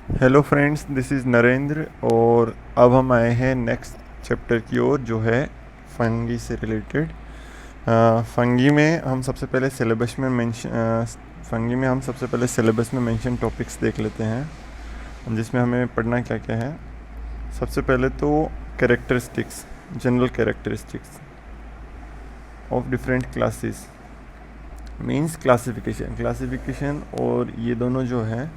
Hello friends, this is Narendra और अब हम आए हैं नेक्स्ट चैप्टर की ओर जो है फंगी से रिलेटेड। फंगी में हम सबसे पहले सिलेबस में मेंशन टॉपिक्स देख लेते हैं जिसमें हमें पढ़ना क्या क्या है। सबसे पहले तो characteristics, general characteristics of different classes means classification और ये दोनों जो है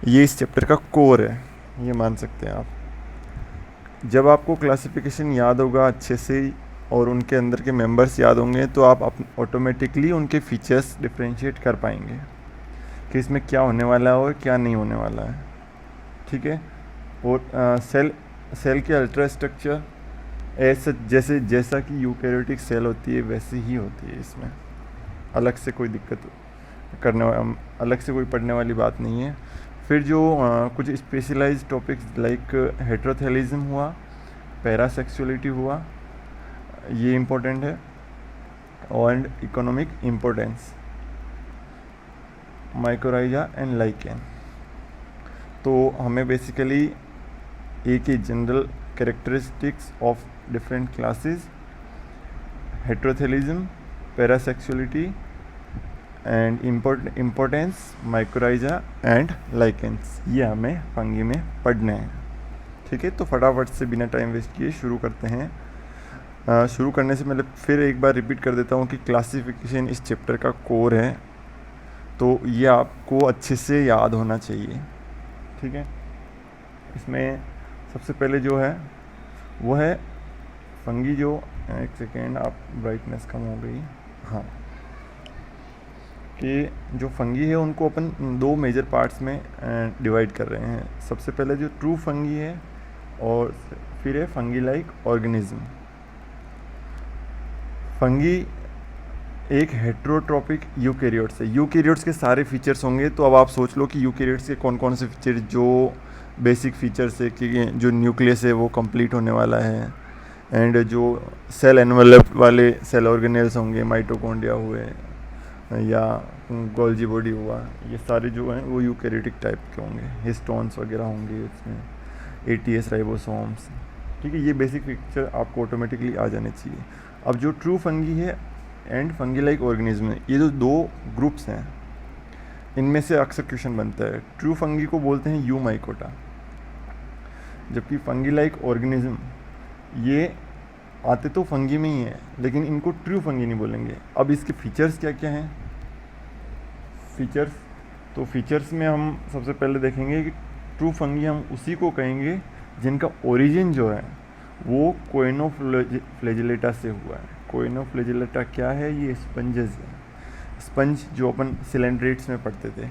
ये इस चैप्टर का कोर है, ये मान सकते हैं आप। जब आपको क्लासिफिकेशन याद होगा अच्छे से और उनके अंदर के मेंबर्स याद होंगे तो आप ऑटोमेटिकली उनके फीचर्स डिफरेंशिएट कर पाएंगे कि इसमें क्या होने वाला है और क्या नहीं होने वाला है। ठीक है। और सेल के अल्ट्रा स्ट्रक्चर ऐसा जैसा कि यूकैरियोटिक सेल होती है वैसी ही होती है। इसमें अलग से कोई अलग से कोई पढ़ने वाली बात नहीं है। फिर जो कुछ स्पेशलाइज्ड टॉपिक्स लाइक हेटेरोथैलिज्म हुआ, पैरासेक्सुअलिटी हुआ, ये इम्पोर्टेंट है, और economic importance, mycorrhiza and lichen. तो हमें बेसिकली एक ही general characteristics of different classes, heterothallism, parasexuality and importance, mycorrhiza and lichens, ये हमें फंगी में पढ़ने हैं। ठीक है, तो फटाफट से बिना टाइम वेस्ट किए शुरू करते हैं। शुरू करने से पहले फिर एक बार रिपीट कर देता हूँ कि क्लासिफिकेशन इस चैप्टर का कोर है, तो ये आपको अच्छे से याद होना चाहिए। ठीक है। इसमें सबसे पहले जो है वो है फंगी। जो एक सेकेंड, आप ब्राइटनेस कम हो गई, हाँ, कि जो फंगी है उनको अपन दो मेजर पार्ट्स में डिवाइड कर रहे हैं। सबसे पहले जो ट्रू फंगी है और फिर है फंगी लाइक ऑर्गेनिज्म। फंगी एक हेट्रोट्रॉपिक यूकैरियोट्स है। यूकैरियोट्स के सारे फीचर्स होंगे, तो अब आप सोच लो कि यूकैरियोट्स के कौन कौन से फीचर, जो बेसिक फीचर्स है कि जो न्यूक्लियस है वो कंप्लीट होने वाला है, एंड जो सेल एनवेलप वाले सेल ऑर्गेनेल्स होंगे, माइटोकॉन्ड्रिया हुए या गोल्जी बॉडी हुआ, ये सारे जो हैं वो यूकैरियोटिक टाइप के होंगे। हिस्टोन्स वगैरह होंगे इसमें, एटीएस राइबोसोम्स। ठीक है, ये बेसिक फीचर आपको ऑटोमेटिकली आ जाने चाहिए। अब जो ट्रू फंगी है एंड फंगी लाइक ऑर्गेनिज्म है, ये जो दो ग्रुप्स हैं इनमें से अक्सर क्वेश्चन बनता है। ट्रू फंगी को बोलते हैं यू माइकोटा, जबकि फंगी लाइक ऑर्गेनिज्म ये आते तो फंगी में ही है, लेकिन इनको ट्रू फंगी नहीं बोलेंगे। अब इसके फीचर्स क्या क्या हैं? फीचर्स में हम सबसे पहले देखेंगे कि ट्रू फंगी हम उसी को कहेंगे जिनका ओरिजिन जो है वो कोइनोफ्लेजिलेटा से हुआ है। कोइनोफ्लेजिलेटा क्या है? ये स्पंजेस है, स्पंज जो अपन सिलेंड्रेट्स में पढ़ते थे।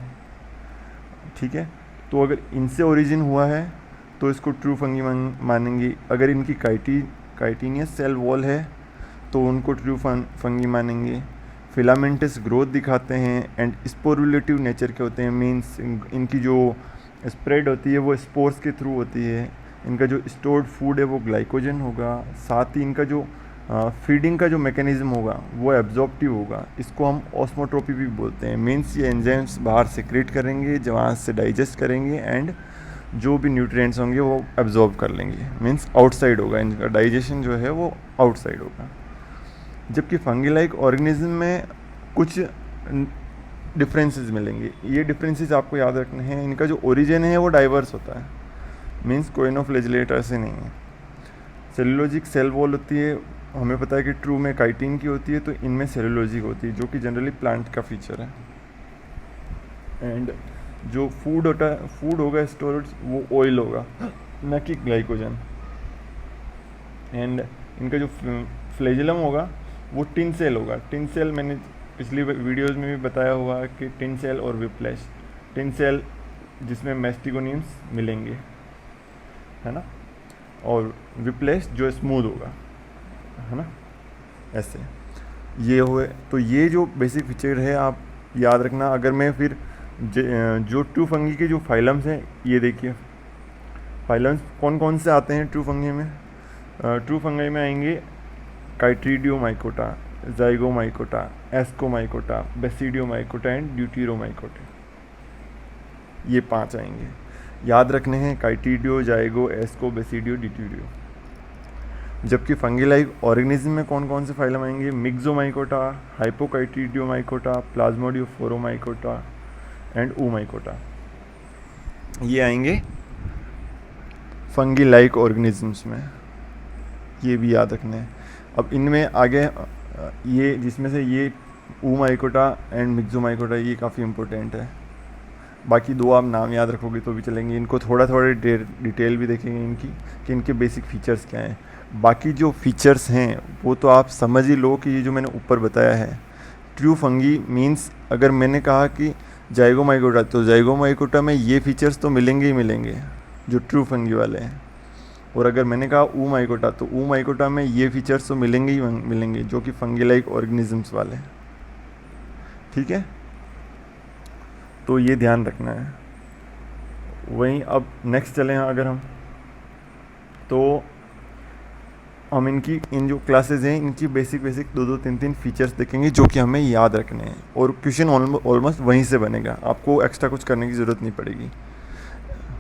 ठीक है, तो अगर इनसे ओरिजिन हुआ है तो इसको ट्रू फंगी मानेंगे। अगर इनकी काइटिनियस सेल वॉल है तो उनको ट्रू फंगी मानेंगे। फिलामेंटस ग्रोथ दिखाते हैं एंड स्पोरुलेटिव नेचर के होते हैं, मीन्स इनकी जो स्प्रेड होती है वो स्पोर्स के थ्रू होती है। इनका जो स्टोर्ड फूड है वो ग्लाइकोजन होगा, साथ ही इनका जो फीडिंग का जो मैकेनिज्म होगा वो एब्जॉर्प्टिव होगा। इसको हम ऑस्मोट्रोपी भी बोलते हैं, मीन्स ये एंजाइम्स बाहर सिक्रेट करेंगे, वहाँ से डाइजेस्ट करेंगे एंड जो भी न्यूट्रिएंट्स होंगे वो एब्जॉर्ब कर लेंगे, मीन्स आउटसाइड होगा। इनका डाइजेशन जो है वो आउटसाइड होगा। जबकि फंगी लाइक ऑर्गेनिज्म में कुछ डिफरेंसेस मिलेंगे। ये डिफरेंसेस आपको याद रखने हैं। इनका जो ओरिजिन है वो डाइवर्स होता है, मीन्स कोइनोफ्लेजिलेटा ऐसे नहीं है। सेलुलोजिक सेल वॉल होती है, हमें पता है कि ट्रू में काइटिन की होती है, तो इनमें सेलुलोजिक होती है, जो कि जनरली प्लांट का फीचर है। एंड जो फूड होगा स्टोरेज, वो ऑयल होगा, न कि ग्लाइकोजन। एंड इनका जो फ्लेजिलम होगा वो टिन सेल होगा। टिन सेल मैंने पिछली वीडियोस में भी बताया हुआ कि टिन सेल और विप्लैश। टिन सेल जिसमें मैस्टिगोनियम्स मिलेंगे, है ना, और विप्लैश जो स्मूथ होगा, है ना, ऐसे ये हुए। तो ये जो बेसिक फीचर है आप याद रखना। अगर मैं फिर जो ट्रू फंगी के जो फाइलम्स हैं, ये देखिए फाइलम्स कौन कौन से आते हैं ट्रू फंगी में। ट्रू फंगी में आएंगे काइट्रीडियोमाइकोटा, जाइगोमाइकोटा, एस्कोमाइकोटा, बेसिडियोमाइकोटा एंड ड्यूटेरोमाइकोटा, ये 5 आएंगे। याद रखने हैं काइटिडियो, जाइगो, एस्को, बेसिडियो, डिट्यूडियो। जबकि फंगी लाइक ऑर्गेनिज्म में कौन कौन से फाइलम आएंगे? मिक्सोमाइकोटा, हाइपोकाइटिडियोमाइकोटा, प्लाज्मोडियोफोरोमाइकोटा एंड ooमाइकोटा, ये आएंगे फंगी लाइक ऑर्गेनिजम्स में, ये भी याद रखने हैं। अब इनमें आगे ये जिसमें से ये ooमाइकोटा एंड मिक्सोमाइकोटा ये काफ़ी इंपॉर्टेंट है। बाकी दो आप नाम याद रखोगे तो भी चलेंगे, इनको थोड़ा थोड़ा डिटेल भी देखेंगे इनकी कि इनके बेसिक फीचर्स क्या हैं। बाकी जो फीचर्स हैं वो तो आप समझ ही लो कि ये जो मैंने ऊपर बताया है। ट्रू फंगी मीन्स अगर मैंने कहा कि जाइगोमाइकोटा, तो जाइगोमाइकोटा में ये फीचर्स तो मिलेंगे ही मिलेंगे जो ट्रू फंगी वाले हैं। और अगर मैंने कहा ooमाइकोटा, तो ooमाइकोटा में ये फीचर्स तो मिलेंगे ही मिलेंगे जो कि फंगी लाइक ऑर्गेनिजम्स वाले हैं। ठीक है, तो ये ध्यान रखना है। वहीं अब नेक्स्ट चलें अगर हम, तो हम इनकी इन जो क्लासेज हैं इनकी बेसिक दो दो तीन तीन फीचर्स देखेंगे जो कि हमें याद रखने हैं, और क्वेश्चन ऑलमोस्ट वहीं से बनेगा, आपको एक्स्ट्रा कुछ करने की ज़रूरत नहीं पड़ेगी।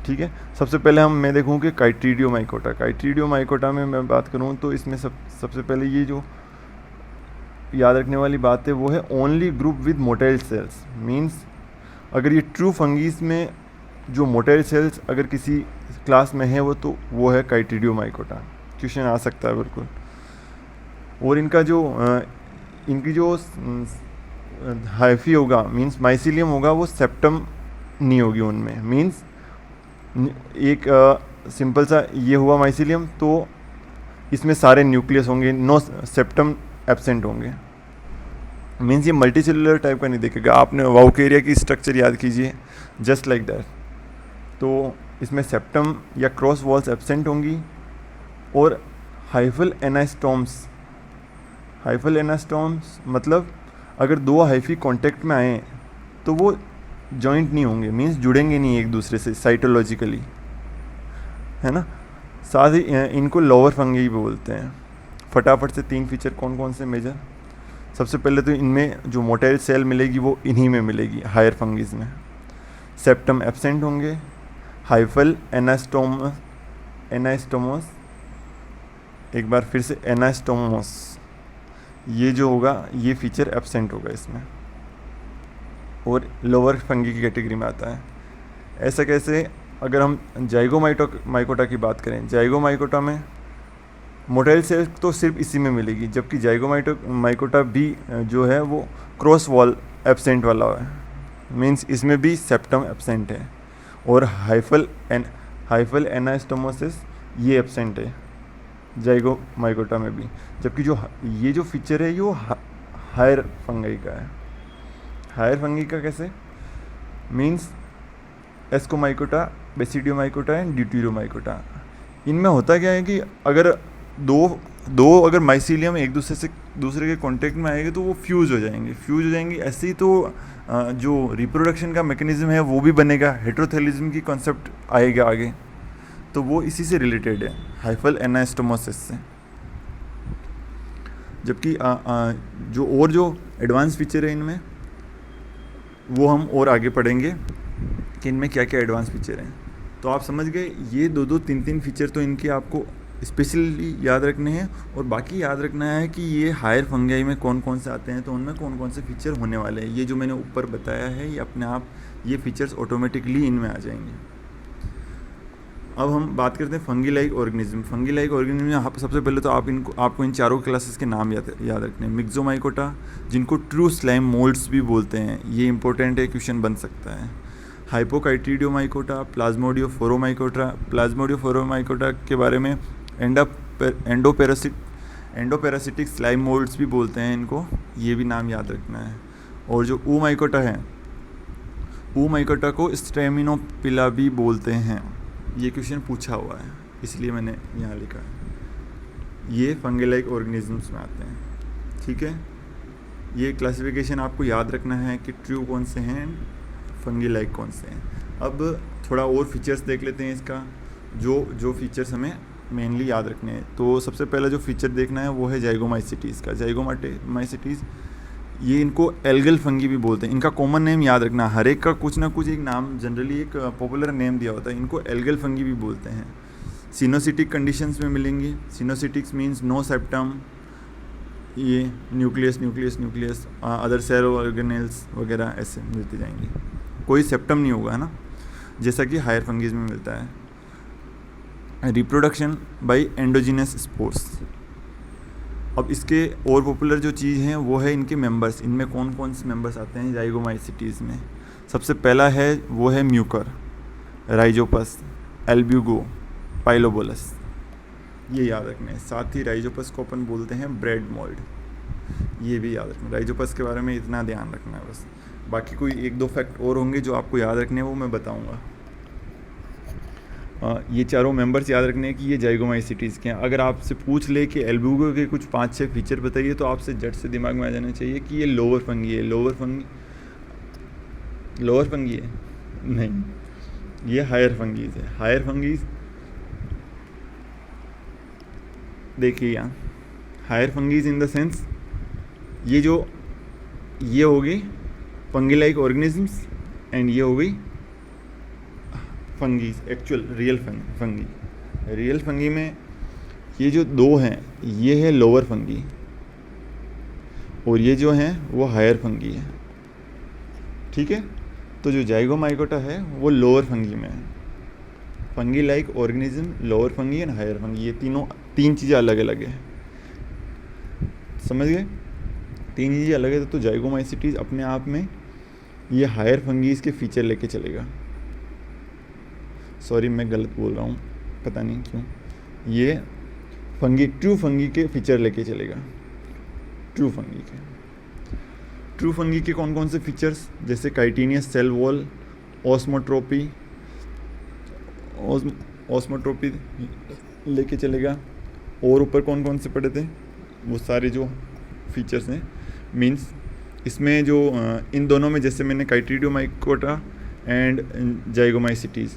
ठीक है, सबसे पहले मैं देखूँ कि काइटिडियोमाइकोटा। काइटिडियोमाइकोटा में मैं बात करूँ तो इसमें सबसे पहले ये जो याद रखने वाली बात है वो है only group with motile sales. Means अगर ये ट्रू फंगीज में जो मोटाइल सेल्स अगर किसी क्लास में है वो है काइटिडियोमाइकोटा। क्वेश्चन आ सकता है बिल्कुल। और इनका जो इनकी जो हाइफी होगा मीन्स माइसिलियम होगा वो सेप्टम नहीं होगी उनमें। मीन्स एक सिंपल सा ये हुआ माइसिलियम, तो इसमें सारे न्यूक्लियस होंगे, नो सेप्टम एब्सेंट होंगे। मीन्स ये मल्टी सेलुलर टाइप का नहीं देखेगा। आपने वाउकेरिया की स्ट्रक्चर याद कीजिए, जस्ट लाइक दैट। तो इसमें सेप्टम या क्रॉस वॉल्स एब्सेंट होंगी। और हाइफल एनास्टॉम्स मतलब अगर दो हाइफी कांटेक्ट में आए तो वो जॉइंट नहीं होंगे, मीन्स जुड़ेंगे नहीं एक दूसरे से साइटोलॉजिकली, है ना। साथ ही इनको लोअर फंगी भी बोलते हैं। फटाफट से तीन फीचर कौन कौन से मेजर। सबसे पहले तो इनमें जो मोटाइल सेल मिलेगी वो इन्हीं में मिलेगी, हायर फंगीज में। सेप्टम एब्सेंट होंगे। हाइफल एनास्टोमस, एक बार फिर से एनास्टोमस, ये जो होगा ये फीचर एब्सेंट होगा इसमें, और लोअर फंगी की कैटेगरी में आता है। ऐसा कैसे? अगर हम जाइगोमाइकोटा की बात करें, जाइगोमाइकोटा में मोटाइल सेल तो सिर्फ इसी में मिलेगी, जबकि जाइगोमाइकोटा भी जो है वो क्रॉस वॉल एब्सेंट वाला है। मीन्स इसमें भी सेप्टम एब्सेंट है। और हाइफल एनास्टोमोसिस ये एब्सेंट है जाइगोमाइकोटा में भी, जबकि जो ये जो फीचर है ये हायर फंगी का है। हायर फंगी का कैसे? Means ascomycota, basidiomycota and deuteromycota. इनमें होता क्या है कि अगर दो अगर माइसिलियम एक दूसरे के कांटेक्ट में आएंगे तो वो फ्यूज़ हो जाएंगे। ऐसे ही तो जो रिप्रोडक्शन का मैकेनिज्म है वो भी बनेगा, हेटेरोथैलिज्म की कॉन्सेप्ट आएगा आगे, तो वो इसी से रिलेटेड है, हाइफल एनास्टोमोसिस से। जबकि जो एडवांस फीचर है इनमें वो हम और आगे पढ़ेंगे कि इनमें क्या क्या एडवांस फीचर हैं। तो आप समझ गए, ये दो तीन फीचर तो इनके आपको स्पेशली याद रखने हैं, और बाकी याद रखना है कि ये हायर फंगाई में कौन कौन से आते हैं, तो उनमें कौन कौन से फीचर होने वाले हैं। ये जो मैंने ऊपर बताया है ये अपने आप ये फीचर्स ऑटोमेटिकली इनमें आ जाएंगे। अब हम बात करते हैं fungi like organism. Fungi like organism में सबसे पहले तो आपको इन चारों क्लासेस के नाम याद रखने हैं। मिक्सोमाइकोटा, जिनको ट्रू स्लाइम मोल्ड्स भी बोलते हैं, ये इंपॉर्टेंट है, क्वेश्चन बन सकता है। हाइपोकाइटिडियोमाइकोटा, प्लाज्मोडियोफोरोमाइकोटा के बारे में एंडोपेरासिटिक स्लाइम मोल्ड्स भी बोलते हैं इनको, ये भी नाम याद रखना है। और जो ooमाइकोटा है, ooमाइकोटा को स्टेमिनोपिला भी बोलते हैं। ये क्वेश्चन पूछा हुआ है इसलिए मैंने यहाँ लिखा है। ये फंगी लाइक ऑर्गेनिजम्स में आते हैं। ठीक है, ये क्लासिफिकेशन आपको याद रखना है कि ट्रू कौन से हैं, फंगी लाइक कौन से हैं। अब थोड़ा और फीचर्स देख लेते हैं इसका, जो फीचर्स हमें मेनली याद रखने हैं। तो सबसे पहला जो फीचर देखना है वो है जाइगोमाइसिटीज़ का। जाइगोमाइसिटीज़ ये इनको एल्गल फंगी भी बोलते हैं। इनका कॉमन नेम याद रखना, हर एक का कुछ ना कुछ एक नाम, जनरली एक पॉपुलर नेम दिया होता है। इनको एल्गल फंगी भी बोलते हैं। सिनोसिटिक कंडीशंस में मिलेंगे। सिनोसिटिक्स मींस नो सेप्टम, ये न्यूक्लियस अदर सेल ऑर्गेनेल्स वगैरह ऐसे मिलते जाएंगे, कोई सेप्टम नहीं होगा, है ना, जैसा कि हायर फंगीज में मिलता है। Reproduction by endogenous spores. अब इसके और पॉपुलर जो चीज़ हैं वो है इनके मेंबर्स। इनमें कौन कौन से मेंबर्स आते हैं जाइगोमाइसीटीज़ में? सबसे पहला है वो है म्यूकर, राइजोपस, एल्ब्यूगो, पाइलोबोलस, ये याद रखना है। साथ ही राइजोपस को अपन बोलते हैं ब्रेड मोल्ड, ये भी याद रखना। राइजोपस के बारे में इतना ध्यान रखना है बस। बाकी कोई एक दो फैक्ट और होंगे जो आपको याद रखने हैं, वो मैं बताऊंगा। ये चारों मेंबर्स याद रखने हैं कि ये जाइगोमाइसीटीज़ के हैं। अगर आपसे पूछ ले कि एल्ब्यूगो के कुछ 5-6 फीचर बताइए, तो आपसे झट से दिमाग में आ जाना चाहिए कि ये लोअर फंगी है। लोअर फंगी है नहीं, ये हायर फंगीज है। हायर फंगीज देखिए यहाँ, higher fungi in the sense ये हो गई फंगी लाइक ऑर्गेनिजम्स, एंड ये हो गई fungis, actual real fungi. Real fungi में ये जो दो हैं, ये है लोअर फंगी, और ये जो हैं वो हायर फंगी है, ठीक है। तो जो जाइगोमाइकोटा है वो लोअर फंगी में है। Fungi like organism, lower fungi and higher fungi, ये तीन चीज़ें अलग अलग है, समझ गए? तीन चीज़ें अलग है। तो जाइगोमाइसीटीज अपने आप में ये हायर फंगीज के फीचर लेके चलेगा। सॉरी मैं गलत बोल रहा हूँ, पता नहीं क्यों। ये फंगी, ट्रू फंगी के फीचर लेके चलेगा। ट्रू फंगी के कौन कौन से फीचर्स? जैसे काइटिनियस सेल वॉल, ऑस्मोट्रोपी लेके चलेगा। और ऊपर कौन कौन से पढ़े थे वो सारे जो फीचर्स हैं, मींस इसमें जो इन दोनों में, जैसे मैंने काइटिडियोमाइकोटा एंड जाइगोमाइसीटीज़,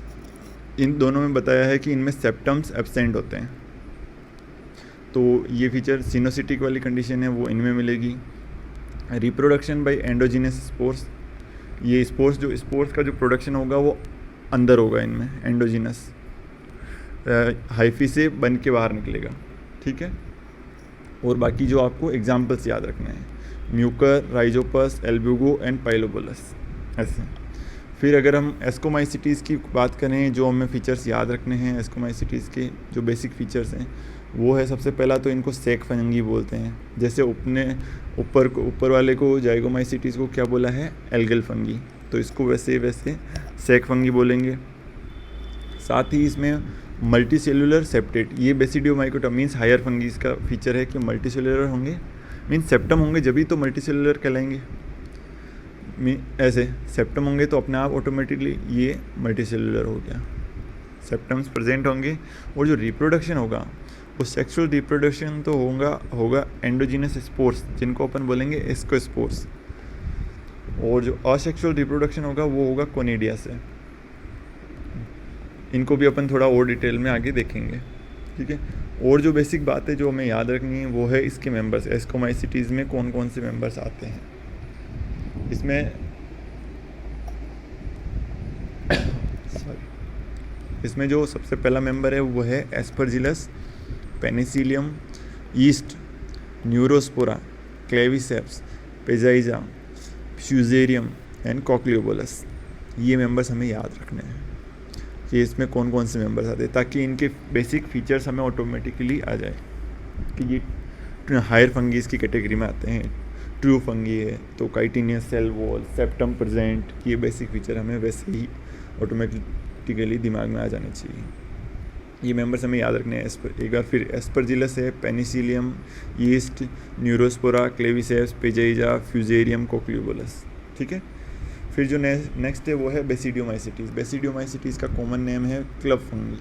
इन दोनों में बताया है कि इनमें सेप्टम्स एब्सेंट होते हैं। तो ये फीचर सिनोसिटिक वाली कंडीशन है वो इनमें मिलेगी। रिप्रोडक्शन बाय एंडोजीनस स्पोर्स, ये स्पोर्स का जो प्रोडक्शन होगा वो अंदर होगा इनमें, एंडोजीनस, हाइफी से बन के बाहर निकलेगा, ठीक है। और बाकी जो आपको एग्जाम्पल्स याद रखने हैं, म्यूकर, राइजोपस, एल्ब्यूगो एंड पाइलोबोलस, ऐसे। फिर अगर हम एस्कोमाइसीटीज़ की बात करें, जो हमें फीचर्स याद रखने हैं एस्कोमाइसीटीज़ के, जो बेसिक फीचर्स हैं वो है, सबसे पहला तो इनको सेक फंगी बोलते हैं। जैसे ऊपर वाले को जाइगोमाइसीटीज़ को क्या बोला है? एल्गल फंगी, तो इसको वैसे सेक फंगी बोलेंगे। साथ ही इसमें मल्टी सेलुलर सेप्टेट, ये बेसिडियोमाइकोटा मीन्स हायर फंगीज का फीचर है कि मल्टी सेलुलर होंगे, मीन्स सेप्टम होंगे जब भी तो मल्टी सेलुलर कहलाएंगे। ऐसे सेप्टम होंगे तो अपने आप ऑटोमेटिकली ये मल्टी सेलुलर हो गया, सेप्टम्स प्रेजेंट होंगे। और जो रिप्रोडक्शन होगा वो सेक्सुअल रिप्रोडक्शन तो होगा एंडोजीनस स्पोर्स, जिनको अपन बोलेंगे एस्कोस्पोर्स। और जो असेक्सुअल रिप्रोडक्शन होगा वो होगा कोनिडिया से। इनको भी अपन थोड़ा और डिटेल में आगे देखेंगे, ठीक है। और जो बेसिक बात है जो हमें याद रखनी है वो है इसके मेंबर्स। एस्कोमाइसीटीज़ में कौन कौन से मेंबर्स आते हैं? इसमें जो सबसे पहला मेंबर है वो है aspergillus, penicillium, yeast, neurospora, claviceps, peziza, fusarium and cochliobolus. ये मेंबर्स हमें याद रखने हैं कि इसमें कौन कौन से मेंबर्स आते हैं, ताकि इनके बेसिक फीचर्स हमें ऑटोमेटिकली आ जाए कि ये हायर फंगीज की कैटेगरी में आते हैं। ट्रू फंगी है तो chitinous cell wall, septum present, ये बेसिक फीचर हमें वैसे ही ऑटोमेटिकली दिमाग में आ जाने चाहिए। ये मेंबर्स हमें याद रखने हैं। एक बार फिर एस्परजिलस है, penicillium, yeast, neurospora, claviceps, peziza, fusarium, cochliobolus, ठीक है। फिर जो नेक्स्ट है वो है बेसिडियोमाइसीटीज़। बेसिडियोमाइसीटीज़ का कॉमन नेम है क्लब फंगी।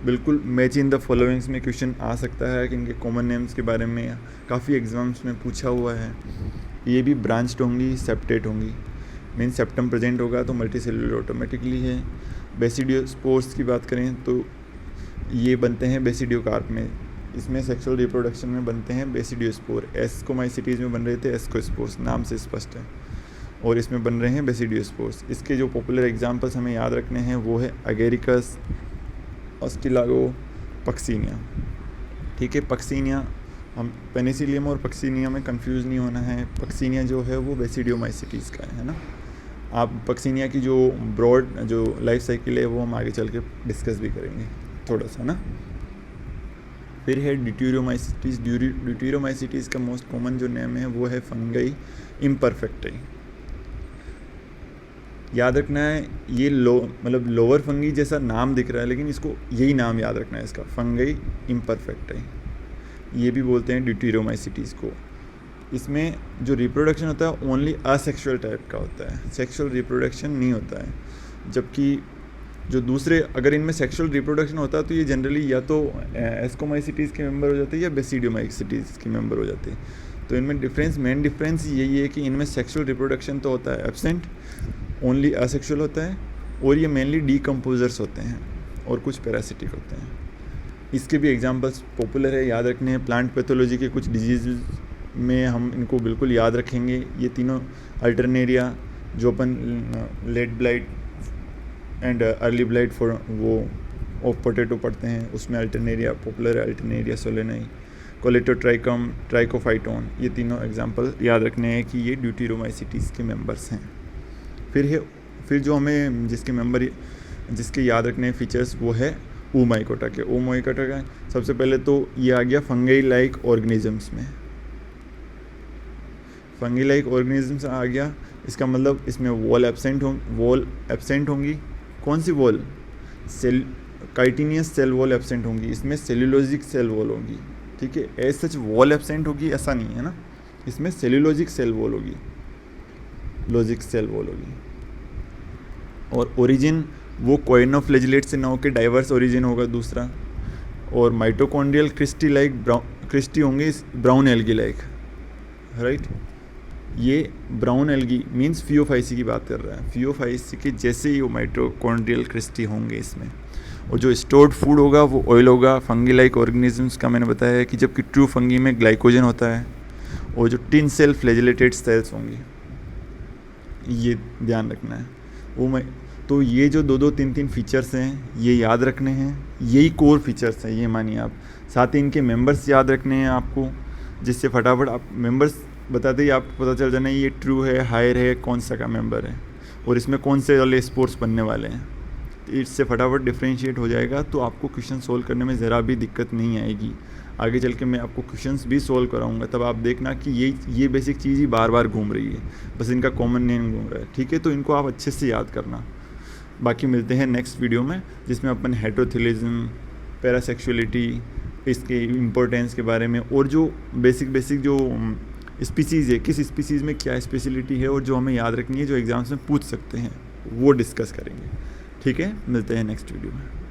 बिल्कुल मैच इन द फॉलोइंग्स में क्वेश्चन आ सकता है कि इनके कॉमन नेम्स के बारे में काफ़ी एग्जाम्स में पूछा हुआ है। ये भी ब्रांच्ड होंगी, सेप्टेट होंगी, मीन सेप्टम प्रेजेंट होगा तो मल्टी सेलुलर ऑटोमेटिकली है। बेसिडियोस्पोर्स की बात करें तो ये बनते हैं बेसिडियोकार्प में, इसमें सेक्सुअल रिप्रोडक्शन में बनते हैं बेसिडियोस्पोर, एस्कोमाइसिटीज़ में बन रहे थे एस्कोस्पोर्स, नाम से स्पष्ट है, और इसमें बन रहे हैं बेसिडियोस्पोर्स। इसके जो पॉपुलर एग्जांपल्स हमें याद रखने हैं वो है अगेरिकस, ऑस्टिलागो, पक्सीनिया। ठीक है, पक्सीनिया, हम पेनिसिलियम और पक्सीनिया में कंफ्यूज नहीं होना है। पक्सीनिया जो है वो बेसिडियोमाइसिटीज़ का है ना। आप पक्सीनिया की जो ब्रॉड जो लाइफ साइकिल है वो हम आगे चल के डिस्कस भी करेंगे थोड़ा सा ना। फिर है ड्यूटेरोमाइसिटीज़। ड्यूटेरोमाइसिटीज़ का मोस्ट कॉमन जो नेम है वो है फंगई इम्परफेक्टाई। याद रखना है ये मतलब लोअर फंगी जैसा नाम दिख रहा है, लेकिन इसको यही नाम याद रखना है इसका, फंगई इम्परफेक्टाई, ये भी बोलते हैं ड्यूटेरोमाइसिटीज़ को। इसमें जो रिप्रोडक्शन होता है ओनली असेक्सुअल टाइप का होता है, सेक्सुअल रिप्रोडक्शन नहीं होता है। जबकि जो दूसरे, अगर इनमें सेक्सुअल रिप्रोडक्शन होता है तो ये जनरली या तो एस्कोमाइसिटीज़ के मेंबर हो जाते हैं या बेसिडियोमाइसिटीज़ के मेंबर हो जाते हैं। तो इनमें मेन डिफरेंस यही है कि इनमें सेक्सुअल रिप्रोडक्शन तो होता है एब्सेंट, ओनली असेक्सुअल होता है, और ये मेनली डीकम्पोजर्स होते हैं और कुछ पैरासिटिक होते हैं। इसके भी एग्जांपल्स पॉपुलर है, याद रखने हैं। प्लांट पैथोलॉजी के कुछ डिजीज़ में हम इनको बिल्कुल याद रखेंगे। ये तीनों अल्टरनेरिया जो अपन late blight and early blight for वो ऑफ पोटैटो पढ़ते हैं, उसमें अल्टरनेरिया पॉपुलर है, अल्टरनेरिया सोलेनाई, कोलेटोट्राइकम, ट्राइकोफाइटोन, ये तीनों एग्जांपल याद रखने हैं कि ये ड्यूटेरोमाइसिटीज़ के मेंबर्स हैं। फिर जो हमें जिसके याद रखने फीचर्स वो है ओमाइकोटा के। ओमाइकोटा का सबसे पहले तो ये आ गया फंगी लाइक ऑर्गेनिजम्स में, फंगी लाइक ऑर्गेनिजम्स आ गया। इसका मतलब इसमें वॉल एब्सेंट होंगी। कौन सी wall? Chitinous cell wall absent होंगी, इसमें सेल्यूलोजिक सेल वॉल होगी। ठीक है, एज सच वॉल एब्सेंट होगी ऐसा नहीं है ना, इसमें सेल्यूलोजिक सेल वॉल होगी, लॉजिक सेल वॉल होगी। और ओरिजिन वो कोइनोफ्लेजिलेट से ना होकर डाइवर्स ओरिजिन होगा दूसरा। और माइटोकॉन्ड्रियल क्रिस्टी होंगे ब्राउन एल्गी लाइक, राइट। ये ब्राउन एल्गी मींस फियोफाइसी की बात कर रहा है, फियोफाइसी के जैसे ही वो माइटोकॉन्ड्रियल क्रिस्टी होंगे इसमें। और जो स्टोर्ड फूड होगा वो ऑयल होगा। फंगी लाइक ऑर्गेनिजम्स का मैंने बताया है कि जबकि ट्रू फंगी में ग्लाइकोजन होता है, और जो टिन सेल फ्लैजिलेटेड सेल्स होंगी, ये ध्यान रखना है। तो ये जो दो तीन फीचर्स हैं ये याद रखने हैं, यही कोर फीचर्स हैं, ये मानिए आप। साथ ही इनके मेंबर्स याद रखने हैं आपको, जिससे फटाफट आप मेंबर्स बताते ही आपको पता चल जाना ये ट्रू है, हायर है, कौन सा का मेंबर है, और इसमें कौन से वाले स्पोर्ट्स बनने वाले हैं। इससे फटाफट डिफ्रेंशिएट हो जाएगा, तो आपको क्वेश्चन सोल्व करने में ज़रा भी दिक्कत नहीं आएगी। आगे चल के मैं आपको क्वेश्चंस भी सोल्व कराऊंगा, तब आप देखना कि ये बेसिक चीज़ ही बार बार घूम रही है, बस इनका कॉमन नेम घूम रहा है। ठीक है, तो इनको आप अच्छे से याद करना। बाकी मिलते हैं नेक्स्ट वीडियो में, जिसमें अपन हेटेरोथिलिज्म, पैरासेक्सुअलिटी, इसके इम्पोर्टेंस के बारे में, और जो बेसिक जो स्पीसीज़ है, किस स्पीसीज़ में क्या स्पेशलिटी है और जो हमें याद रखनी है, जो एग्ज़ाम्स में पूछ सकते हैं, वो डिस्कस करेंगे। ठीक है, मिलते हैं नेक्स्ट वीडियो में।